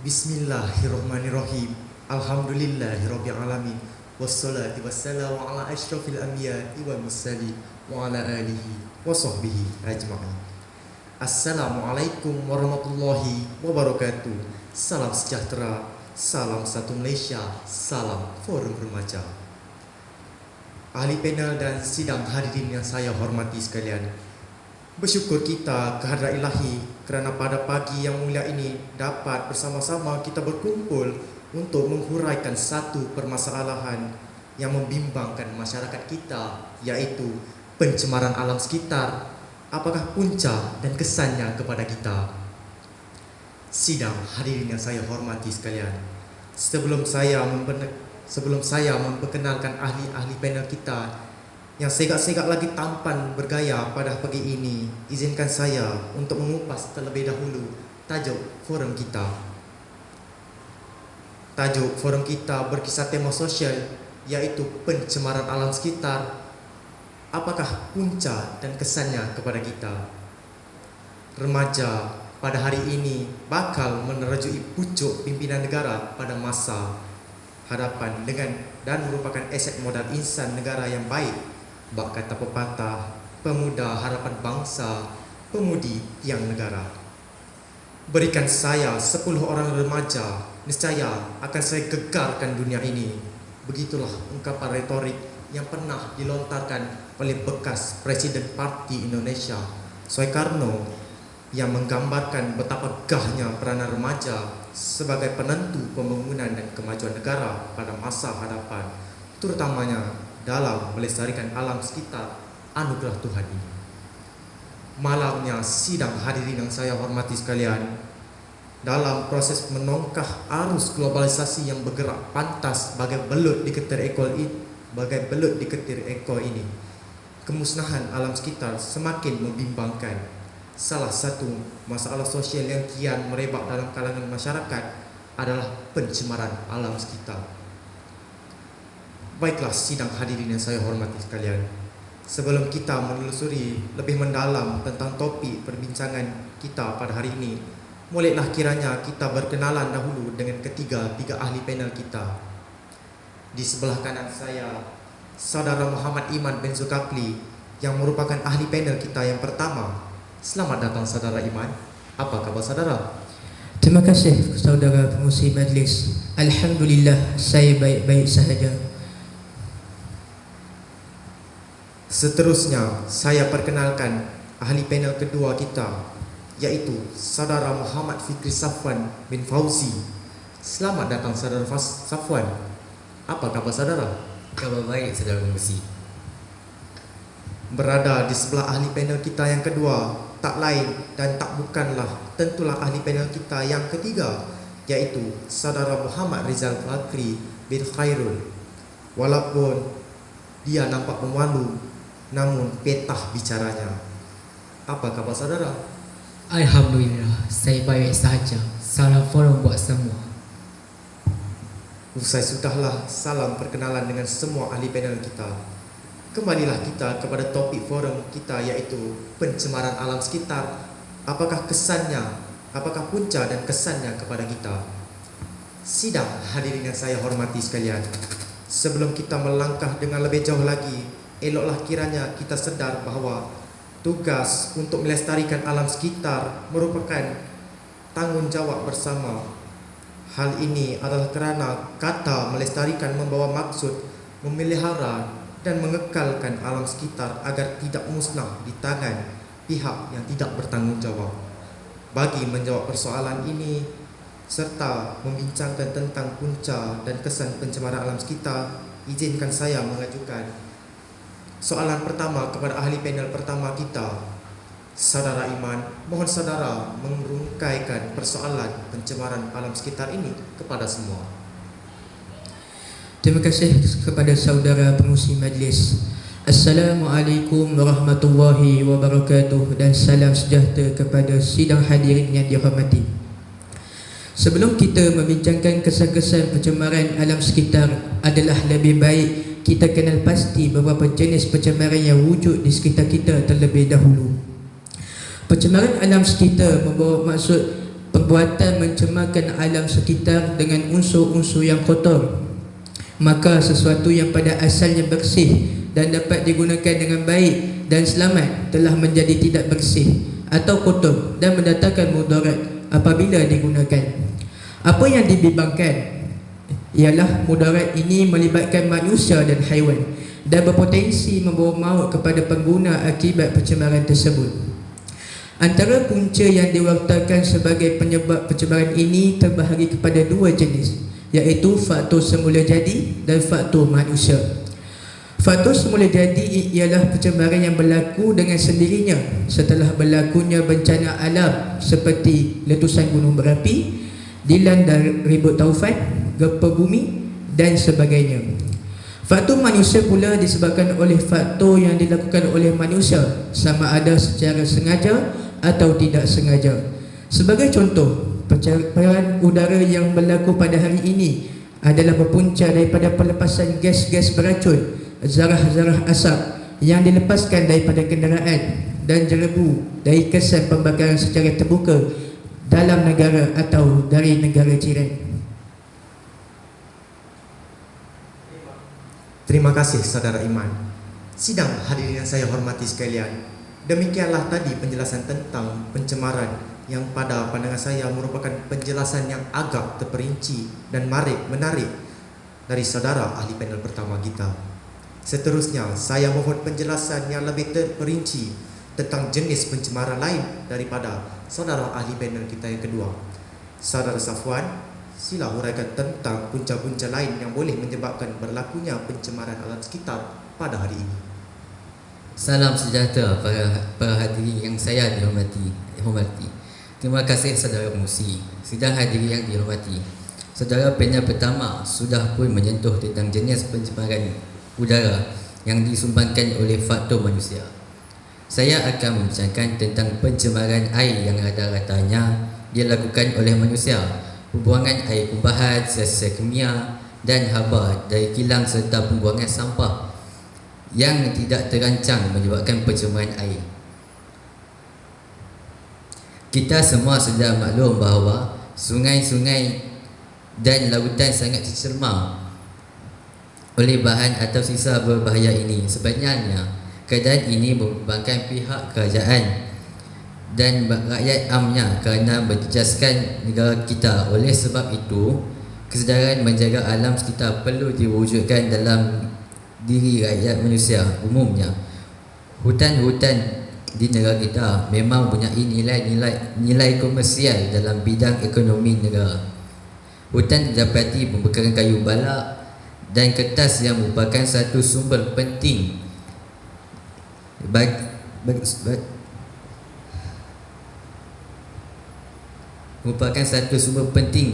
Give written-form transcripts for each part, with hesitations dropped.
Bismillahirrahmanirrahim. Alhamdulillahirabbil alamin. Wassalatu wassalamu ala asyrafil anbiya'i wal mursalin wa ala alihi wa sahbihi ajma'in. Assalamualaikum warahmatullahi wabarakatuh. Salam sejahtera, salam satu Malaysia, salam Forum Remaja. Ahli panel dan sidang hadirin yang saya hormati sekalian, bersyukur kita kehadrat ilahi kerana pada pagi yang mulia ini dapat bersama-sama kita berkumpul untuk menghuraikan satu permasalahan yang membimbangkan masyarakat kita, iaitu pencemaran alam sekitar. Apakah punca dan kesannya kepada kita? Sidang hadirin yang saya hormati sekalian, sebelum saya memperkenalkan ahli-ahli panel kita yang segak-segak lagi tampan bergaya pada pagi ini, izinkan saya untuk mengupas terlebih dahulu tajuk forum kita. Tajuk forum kita berkisar tema sosial, iaitu pencemaran alam sekitar. Apakah punca dan kesannya kepada kita? Remaja pada hari ini bakal menerjui pucuk pimpinan negara pada masa hadapan dan merupakan aset modal insan negara yang baik. Bak kata pepatah, pemuda harapan bangsa, pemudi tiang negara. Berikan saya 10 orang remaja, niscaya akan saya gegarkan dunia ini. Begitulah ungkapan retorik yang pernah dilontarkan oleh bekas Presiden Parti Indonesia, Soekarno, yang menggambarkan betapa gahnya peranan remaja sebagai penentu pembangunan dan kemajuan negara pada masa hadapan, terutamanya dalam melestarikan alam sekitar anugerah Tuhan ini. Malamnya sidang hadirin yang saya hormati sekalian, dalam proses menongkah arus globalisasi yang bergerak pantas bagai belut di ketir ekor ini, kemusnahan alam sekitar semakin membimbangkan. Salah satu masalah sosial yang kian merebak dalam kalangan masyarakat adalah pencemaran alam sekitar. Baiklah sidang hadirin yang saya hormati sekalian, sebelum kita menelusuri lebih mendalam tentang topik perbincangan kita pada hari ini, bolehlah kiranya kita berkenalan dahulu dengan tiga ahli panel kita. Di sebelah kanan saya, Saudara Muhammad Iman bin Zulkifli, yang merupakan ahli panel kita yang pertama. Selamat datang Saudara Iman. Apa khabar saudara? Terima kasih saudara pengurusi majlis. Alhamdulillah, saya baik-baik sahaja. Seterusnya, saya perkenalkan ahli panel kedua kita, yaitu Saudara Muhammad Fikri Safwan bin Fauzi. Selamat datang Saudara Safwan. Apa khabar saudara? Khabar baik saudara pengurusi. Berada di sebelah ahli panel kita yang kedua, tak lain dan tak bukanlah tentulah ahli panel kita yang ketiga, yaitu Saudara Muhammad Rizal Fakri bin Khairul. Walaupun dia nampak pemalu, namun petah bicaranya. Apa khabar saudara? Alhamdulillah, saya baik sahaja. Salam forum buat semua. Usai sudahlah salam perkenalan dengan semua ahli panel kita, kembalilah kita kepada topik forum kita, yaitu pencemaran alam sekitar. Apakah kesannya, apakah punca dan kesannya kepada kita? Sidang hadirin yang saya hormati sekalian, sebelum kita melangkah dengan lebih jauh lagi, eloklah kiranya kita sedar bahawa tugas untuk melestarikan alam sekitar merupakan tanggungjawab bersama. Hal ini adalah kerana kata melestarikan membawa maksud memelihara dan mengekalkan alam sekitar agar tidak musnah di tangan pihak yang tidak bertanggungjawab. Bagi menjawab persoalan ini serta membincangkan tentang punca dan kesan pencemaran alam sekitar, izinkan saya mengajukan soalan pertama kepada ahli panel pertama kita, Saudara Iman. Mohon saudara merungkaikan persoalan pencemaran alam sekitar ini kepada semua. Terima kasih kepada saudara pengurusi majlis. Assalamualaikum warahmatullahi wabarakatuh, dan salam sejahtera kepada sidang hadirin yang dihormati. Sebelum kita membincangkan kesan-kesan pencemaran alam sekitar, adalah lebih baik kita kenal pasti beberapa jenis pencemaran yang wujud di sekitar kita terlebih dahulu. Pencemaran alam sekitar membawa maksud perbuatan mencemarkan alam sekitar dengan unsur-unsur yang kotor, maka sesuatu yang pada asalnya bersih dan dapat digunakan dengan baik dan selamat telah menjadi tidak bersih atau kotor dan mendatangkan mudarat apabila digunakan. Apa yang dibimbangkan ialah mudarat ini melibatkan manusia dan haiwan dan berpotensi membawa maut kepada pengguna akibat pencemaran tersebut. Antara punca yang diwartakan sebagai penyebab pencemaran ini terbahagi kepada dua jenis, iaitu faktor semula jadi dan faktor manusia. Faktor semula jadi ialah pencemaran yang berlaku dengan sendirinya setelah berlakunya bencana alam seperti letusan gunung berapi, dilanda ribut taufan, gempa bumi dan sebagainya. Faktor manusia pula disebabkan oleh faktor yang dilakukan oleh manusia, sama ada secara sengaja atau tidak sengaja. Sebagai contoh, pencemaran udara yang berlaku pada hari ini adalah berpunca daripada pelepasan gas-gas beracun, zarah-zarah asap yang dilepaskan daripada kenderaan dan jerebu dari kesan pembakaran secara terbuka dalam negara atau dari negara jiran. Terima kasih saudara Iman. Sidang hadirin yang saya hormati sekalian, demikianlah tadi penjelasan tentang pencemaran yang pada pandangan saya merupakan penjelasan yang agak terperinci dan menarik dari saudara ahli panel pertama kita. Seterusnya, saya mohon penjelasan yang lebih terperinci tentang jenis pencemaran lain daripada saudara ahli panel kita yang kedua. Saudara Safwan, sila huraikan tentang punca-punca lain yang boleh menyebabkan berlakunya pencemaran alam sekitar pada hari ini. Salam sejahtera para hadirin yang saya dihormati. Terima kasih saudara pengurusi. Sidang hadirin yang dihormati, saudara panel pertama sudah pun menyentuh tentang jenis pencemaran udara yang disumbangkan oleh faktor manusia. Saya akan membincangkan tentang pencemaran air yang rata-ratanya dilakukan oleh manusia. Pembuangan air kumbahan, sia-sia kimia dan haba dari kilang serta pembuangan sampah yang tidak terancang menyebabkan pencemaran air. Kita semua sudah maklum bahawa sungai-sungai dan lautan sangat tercemar oleh bahan atau sisa berbahaya ini. Sebenarnya keadaan ini membebankan pihak kerajaan dan rakyat amnya kerana menjejaskan negara kita. Oleh sebab itu, kesedaran menjaga alam sekitar perlu diwujudkan dalam diri rakyat manusia umumnya. Hutan-hutan di negara kita memang mempunyai nilai komersial dalam bidang ekonomi negara. Hutan didapati membekalkan kayu balak dan kertas yang merupakan satu sumber penting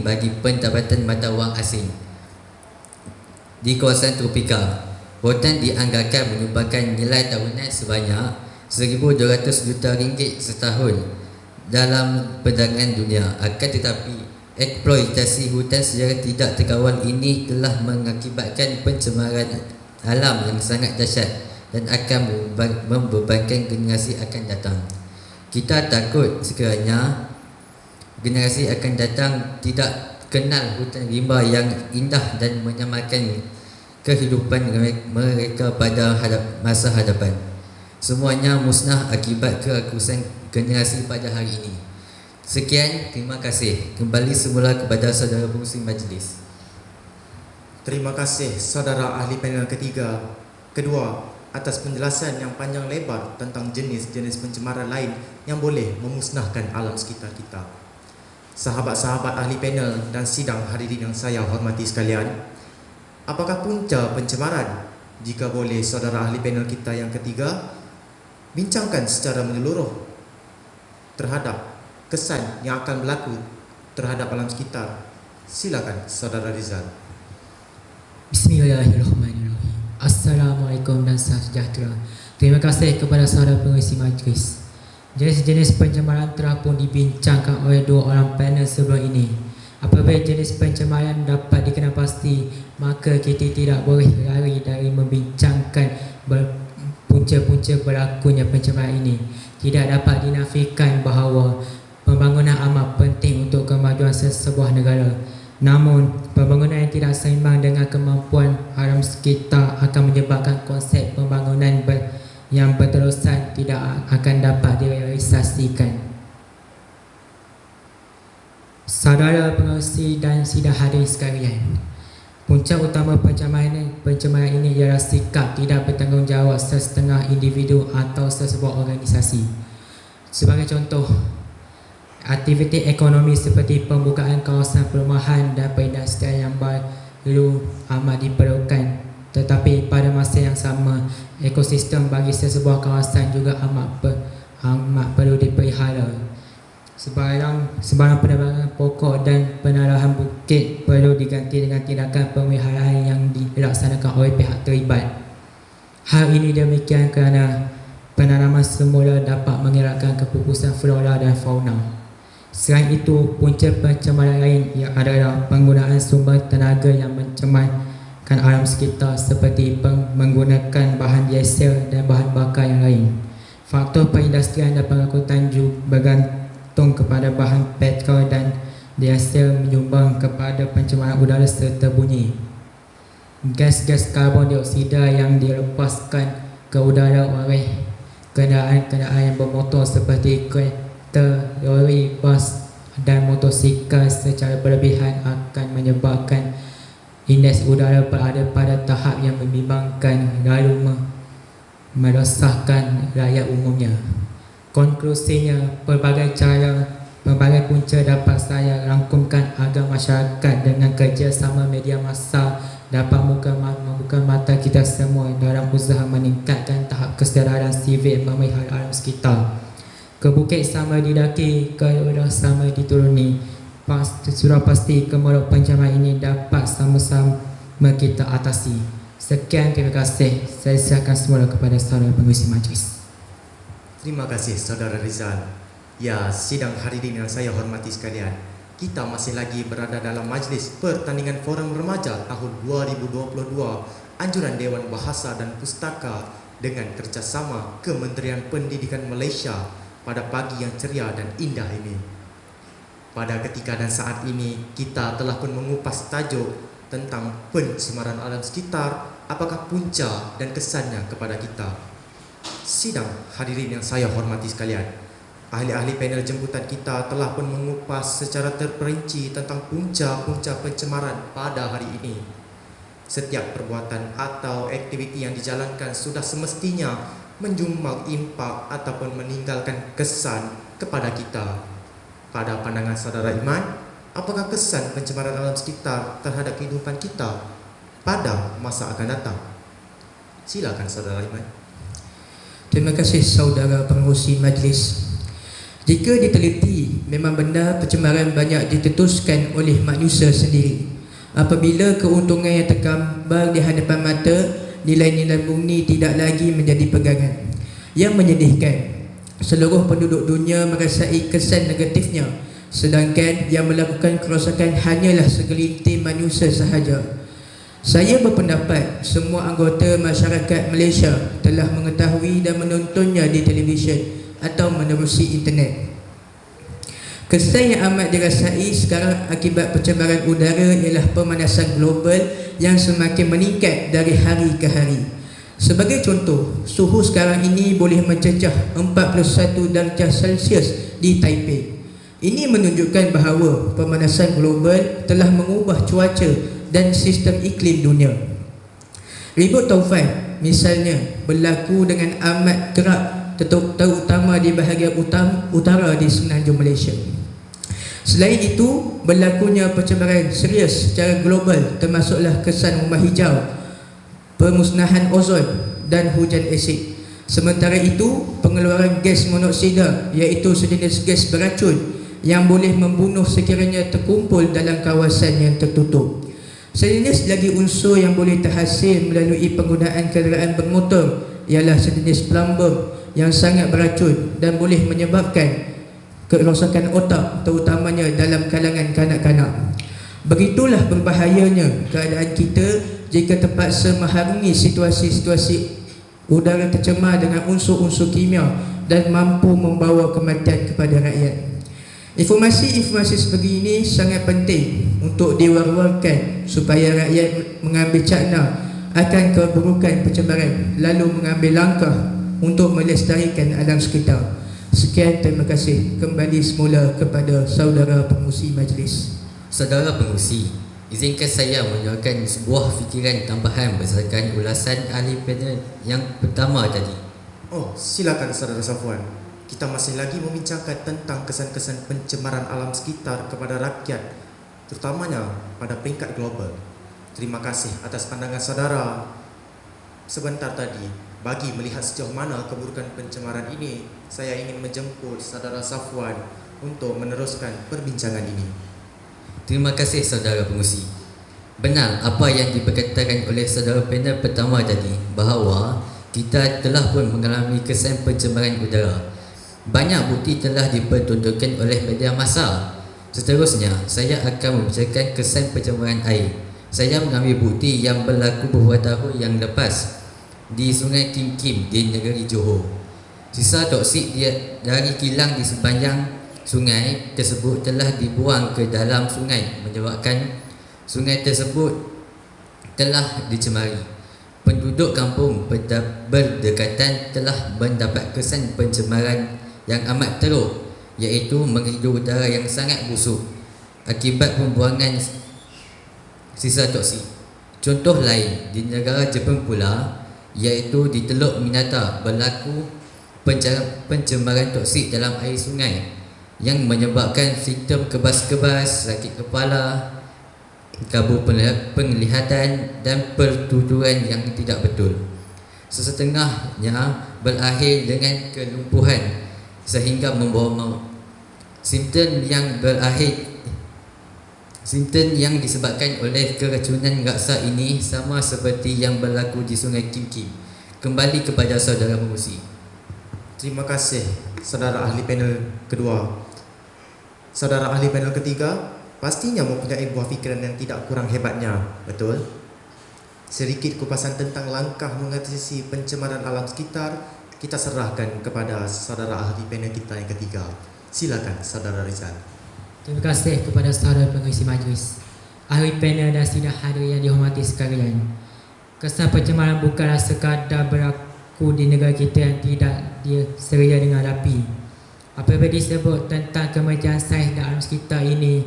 bagi pendapatan mata wang asing. Di kawasan tropika, hutan dianggarkan menyumbangkan nilai tahunan sebanyak 1,200 juta ringgit setahun dalam perdagangan dunia. Akan tetapi, eksploitasi hutan secara tidak terkawal ini telah mengakibatkan pencemaran alam yang sangat dahsyat dan akan membebankan generasi akan datang. Kita takut sekiranya generasi akan datang tidak kenal hutan rimba yang indah dan menyamarkan kehidupan mereka pada masa hadapan. Semuanya musnah akibat kerakusan generasi pada hari ini. Sekian, terima kasih. Kembali semula kepada saudara pengurusi majlis. Terima kasih saudara ahli panel kedua atas penjelasan yang panjang lebar tentang jenis-jenis pencemaran lain yang boleh memusnahkan alam sekitar kita. Sahabat-sahabat ahli panel dan sidang hadirin yang saya hormati sekalian, apakah punca pencemaran? Jika boleh saudara ahli panel kita yang ketiga bincangkan secara menyeluruh terhadap kesan yang akan berlaku terhadap alam sekitar. Silakan saudara Rizal. Bismillahirrahmanirrahim. Assalamualaikum dan salam sejahtera. Terima kasih kepada saudara pengurusi majlis. Jenis-jenis pencemaran telah pun dibincangkan oleh dua orang panel sebelum ini. Apabila jenis pencemaran dapat dikenal pasti, maka kita tidak boleh lari dari membincangkan punca-punca berlakunya pencemaran ini. Tidak dapat dinafikan bahawa pembangunan amat penting untuk kemajuan sebuah negara. Namun, pembangunan yang tidak seimbang dengan kemampuan alam sekitar akan menyebabkan konsep pembangunan yang berterusan tidak akan dapat direalisasikan. Saudara pengerusi dan sidang hadirin sekalian, punca utama pencemaran ini ialah sikap tidak bertanggungjawab sesetengah individu atau sesebuah organisasi. Sebagai contoh, aktiviti ekonomi seperti pembukaan kawasan perumahan dan perindustrian yang baru amat diperlukan, tetapi pada masa yang sama, ekosistem bagi sesebuah kawasan juga amat perlu dipelihara. Sebarang penebangan pokok dan penarahan bukit perlu diganti dengan tindakan pemeliharaan yang dilaksanakan oleh pihak terlibat. Hal ini demikian kerana penanaman semula dapat mengelakkan kepupusan flora dan fauna. Selain itu, punca pencemaran lain adalah penggunaan sumber tenaga yang mencemarkan alam sekitar seperti menggunakan bahan diesel dan bahan bakar yang lain. Faktor perindustrian dan pengangkutan juga bergantung kepada bahan petrol dan diesel menyumbang kepada pencemaran udara serta bunyi. Gas-gas karbon dioksida yang dilepaskan ke udara oleh kenderaan-kenderaan yang bermotor seperti kereta, lori, bas dan motosikal secara berlebihan akan menyebabkan indeks udara berada pada tahap yang membimbangkan lalu meresahkan rakyat umumnya. Konklusinya, pelbagai punca dapat saya rangkumkan agar masyarakat dengan kerjasama media massa dapat membuka mata kita semua dalam usaha meningkatkan tahap kesedaran sivil memelihara alam sekitar. Ke bukit sama didaki, ke udara sama dituruni. Sudah pasti kemelut pencemaran ini dapat sama-sama kita atasi. Sekian, terima kasih. Saya silakan semula kepada saudara pengerusi majlis. Terima kasih Saudara Rizal. Ya, sidang hadirin yang saya hormati sekalian, kita masih lagi berada dalam majlis pertandingan Forum Remaja tahun 2022 Anjuran Dewan Bahasa dan Pustaka dengan kerjasama Kementerian Pendidikan Malaysia pada pagi yang ceria dan indah ini. Pada ketika dan saat ini, kita telah pun mengupas tajuk tentang pencemaran alam sekitar, apakah punca dan kesannya kepada kita. Sidang hadirin yang saya hormati sekalian, ahli-ahli panel jemputan kita telah pun mengupas secara terperinci tentang punca-punca pencemaran pada hari ini. Setiap perbuatan atau aktiviti yang dijalankan sudah semestinya menjumbang impak ataupun meninggalkan kesan kepada kita. Pada pandangan saudara Iman, apakah kesan pencemaran alam sekitar terhadap kehidupan kita pada masa akan datang? Silakan saudara Iman. Terima kasih saudara pengerusi majlis. Jika diteliti, memang benar pencemaran banyak ditetuskan oleh manusia sendiri. Apabila keuntungan yang tergambar di hadapan mata, nilai-nilai murni tidak lagi menjadi pegangan. Yang menyedihkan, seluruh penduduk dunia merasai kesan negatifnya, sedangkan yang melakukan kerosakan hanyalah segelintir manusia sahaja. Saya berpendapat semua anggota masyarakat Malaysia telah mengetahui dan menontonnya di televisyen atau menerusi internet. Kesan yang amat dirasai sekarang akibat pencemaran udara ialah pemanasan global yang semakin meningkat dari hari ke hari. Sebagai contoh, suhu sekarang ini boleh mencecah 41 darjah Celsius di Taipei. Ini menunjukkan bahawa pemanasan global telah mengubah cuaca dan sistem iklim dunia. Ribut taufan misalnya berlaku dengan amat kerap, terutama di bahagian utara di semenanjung Malaysia. Selain itu, berlakunya pencemaran serius secara global termasuklah kesan rumah hijau, pemusnahan ozon dan hujan asid. Sementara itu, pengeluaran gas monoksida iaitu sejenis gas beracun yang boleh membunuh sekiranya terkumpul dalam kawasan yang tertutup. Sejenis lagi unsur yang boleh terhasil melalui penggunaan kenderaan bermotor ialah sejenis plumbum yang sangat beracun dan boleh menyebabkan kerosakan otak, terutamanya dalam kalangan kanak-kanak. Begitulah berbahayanya keadaan kita jika terpaksa mengharungi situasi-situasi udara tercemar dengan unsur-unsur kimia dan mampu membawa kematian kepada rakyat. Informasi-informasi sebegini sangat penting untuk diwar-warkan supaya rakyat mengambil cakna akan keburukan pencemaran lalu mengambil langkah untuk melestarikan alam sekitar. Sekian, terima kasih. Kembali semula kepada saudara pengurusi majlis. Saudara pengurusi, izinkan saya menyuarakan sebuah fikiran tambahan berdasarkan ulasan ahli panel yang pertama tadi. Oh, silakan saudara Safwan. Kita masih lagi membincangkan tentang kesan-kesan pencemaran alam sekitar kepada rakyat, terutamanya pada peringkat global. Terima kasih atas pandangan saudara sebentar tadi. Bagi melihat sejauh mana keburukan pencemaran ini, saya ingin menjemput saudara Safwan untuk meneruskan perbincangan ini. Terima kasih saudara pengurusi. Benar apa yang diperkatakan oleh saudara panel pertama tadi, bahawa kita telah pun mengalami kesan pencemaran udara. Banyak bukti telah dipertunjukkan oleh media massa. Seterusnya, saya akan membicarakan kesan pencemaran air. Saya mengambil bukti yang berlaku beberapa tahun yang lepas di Sungai Kim Kim di negeri Johor. Sisa toksik dari kilang di sepanjang sungai tersebut telah dibuang ke dalam sungai, menyebabkan sungai tersebut telah dicemari. Penduduk kampung berdekatan telah mendapat kesan pencemaran yang amat teruk, iaitu menghirup udara yang sangat busuk akibat pembuangan sisa toksik. Contoh lain di negara Jepun pula, iaitu di Teluk Minata berlaku pencemaran toksik dalam air sungai yang menyebabkan simptom kebas-kebas, sakit kepala, kabur penglihatan dan pertuturan yang tidak betul. Sesetengahnya berakhir dengan kelumpuhan sehingga membawa maut. Simptom yang disebabkan oleh keracunan raksa ini sama seperti yang berlaku di Sungai Kim Kim. Kembali kepada saudara pengurusi. Terima kasih saudara ahli panel kedua. Saudara ahli panel ketiga pastinya mempunyai buah fikiran yang tidak kurang hebatnya, betul? Sedikit kupasan tentang langkah mengatasi pencemaran alam sekitar kita serahkan kepada saudara ahli panel kita yang ketiga. Silakan saudara Rizal. Terima kasih kepada saudara pengurusi majlis, ahli panel dan sidang hadir yang dihormati sekalian. Kesan pencemaran bukanlah sekadar berlaku di negara kita yang tidak diseria dengan rapi. Apabila disebut tentang kematian sains dan alam sekitar ini,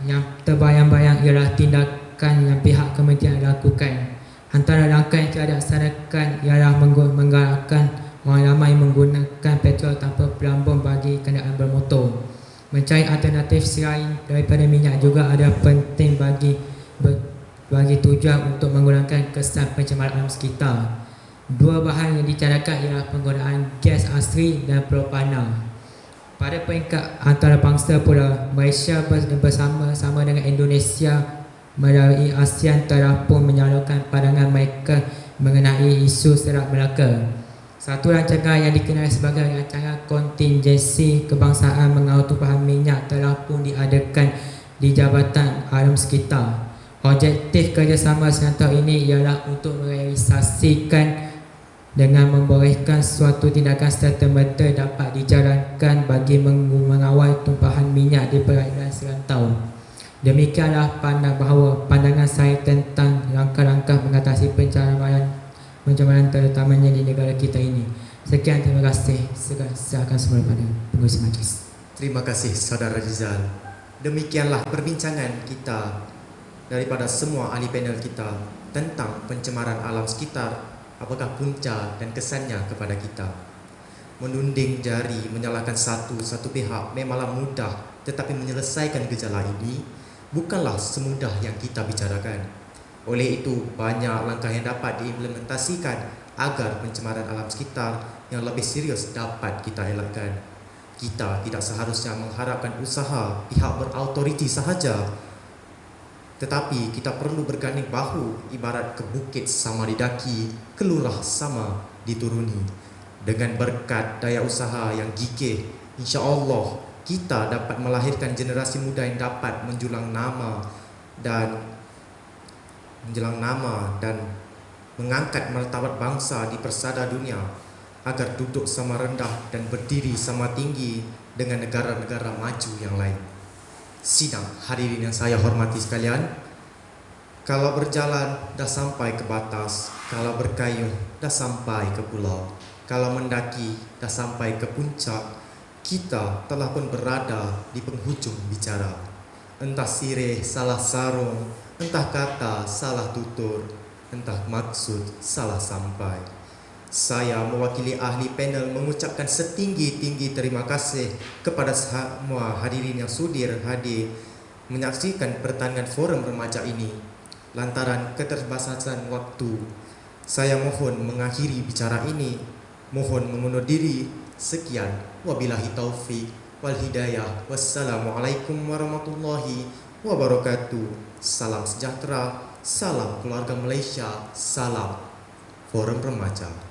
yang terbayang-bayang ialah tindakan yang pihak kementerian lakukan. Antara langkah yang telah dilaksanakan ialah menggalakkan orang ramai menggunakan petrol tanpa pelambung bagi kenderaan bermotor. Mencari alternatif selain daripada minyak juga ada penting bagi tujuan untuk mengurangkan kesan pencemaran alam sekitar. Dua bahan yang dicadangkan ialah penggunaan gas asli dan propana. Pada peringkat antarabangsa pula, Malaysia bersama-sama dengan Indonesia melalui ASEAN telah pun menyalurkan pandangan mereka mengenai isu Selat Melaka. Satu rancangan yang dikenali sebagai rancangan kontingensi kebangsaan mengawal tumpahan minyak telah pun diadakan di Jabatan Alam Sekitar. Objektif kerjasama serantau ini ialah untuk merealisasikan dengan membolehkan suatu tindakan serta-merta dapat dijalankan bagi mengawal tumpahan minyak di perairan serantau. Demikianlah pandangan saya tentang langkah-langkah mengatasi pencemaran terutamanya di negara kita ini. Sekian, terima kasih. Silakan semula pada pengurusi majlis. Terima kasih saudara Rizal. Demikianlah perbincangan kita daripada semua ahli panel kita tentang pencemaran alam sekitar, apakah punca dan kesannya kepada kita. Menunding jari menyalahkan satu pihak memanglah mudah, tetapi menyelesaikan gejala ini bukanlah semudah yang kita bicarakan. Oleh itu, banyak langkah yang dapat diimplementasikan agar pencemaran alam sekitar yang lebih serius dapat kita elakkan. Kita tidak seharusnya mengharapkan usaha pihak berautoriti sahaja, tetapi kita perlu berganding bahu ibarat ke bukit sama didaki, ke lurah sama dituruni. Dengan berkat daya usaha yang gigih, insya-Allah kita dapat melahirkan generasi muda yang dapat menjulang nama dan mengangkat martabat bangsa di persada dunia agar duduk sama rendah dan berdiri sama tinggi dengan negara-negara maju yang lain. Sidang hadirin yang saya hormati sekalian, kalau berjalan dah sampai ke batas, kalau berkayuh dah sampai ke pulau, kalau mendaki dah sampai ke puncak, kita telah pun berada di penghujung bicara. Entah sirih salah sarung, entah kata salah tutur, entah maksud salah sampai. Saya mewakili ahli panel mengucapkan setinggi-tinggi terima kasih kepada semua hadirin yang sudir hadir menyaksikan pertandingan forum remaja ini. Lantaran keterbatasan waktu, saya mohon mengakhiri bicara ini. Mohon mengundur diri. Sekian, wabillahi taufik wal hidayah. Wassalamualaikum warahmatullahi wabarakatuh. Salam sejahtera, salam keluarga Malaysia, salam Forum Remaja.